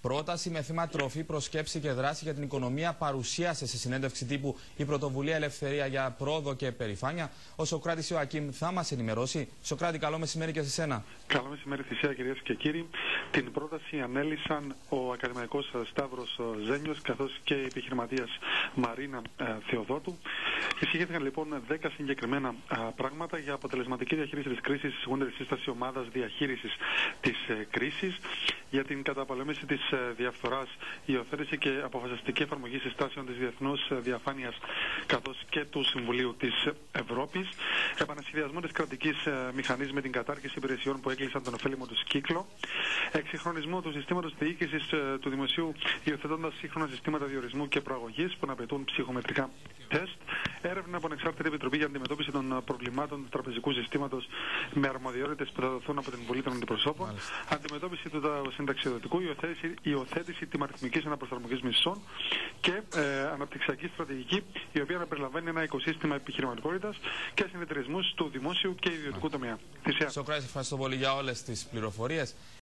Πρόταση με θέμα τροφή, προσκέψη και δράση για την οικονομία παρουσίασε σε συνέντευξη τύπου η Πρωτοβουλία Ελευθερία για Πρόοδο και Περηφάνεια. Ο Σωκράτης Ιωακίμ θα μας ενημερώσει. Σωκράτη, καλό μεσημέρι και σε σένα. Καλό μεσημέρι, Θησία, κυρίες και κύριοι. Την πρόταση ανέλησαν ο ακαδημαϊκός Σταύρος Ζένιος καθώς και η επιχειρηματίας Μαρίνα Θεοδότου. Εισηγήθηκαν λοιπόν 10 συγκεκριμένα πράγματα για αποτελεσματική διαχείριση της κρίσης, συγκεκριμένη σύσταση ομάδας διαχείρισης της κρίσης, για την καταπολέμηση της διαφθοράς, υιοθέτηση και αποφασιστική εφαρμογή συστάσεων της Διεθνούς Διαφάνειας καθώς και του Συμβουλίου της Ευρώπης, επανασχεδιασμό της κρατικής μηχανής με την κατάργηση υπηρεσιών που έκλεισαν τον ωφέλιμο τους κύκλο, εξυγχρονισμό του συστήματος διοίκησης του δημοσίου, υιοθετώντας σύγχρονα συστήματα διορισμού και προαγωγής που να απαιτούν ψυχομετρικά τεστ, έρευνα από ανεξάρτητη επιτροπή για αντιμετώπιση των προβλημάτων του τραπεζικού συστήματος με αρμοδιότητες που θα δοθούν από την Βουλή των Αντιπροσώπων, αντιμετώπιση του συνταξιοδοτικού, υιοθέτηση τιμαριθμικής αναπροσαρμογής μισθών και αναπτυξιακή στρατηγική, η οποία να περιλαμβάνει ένα οικοσύστημα επιχειρηματικότητας και συνεταιρισμούς του δημόσιου και ιδιωτικού τομέα. Σωκράτη, ευχαριστώ πολύ για όλες τις πληροφορίες.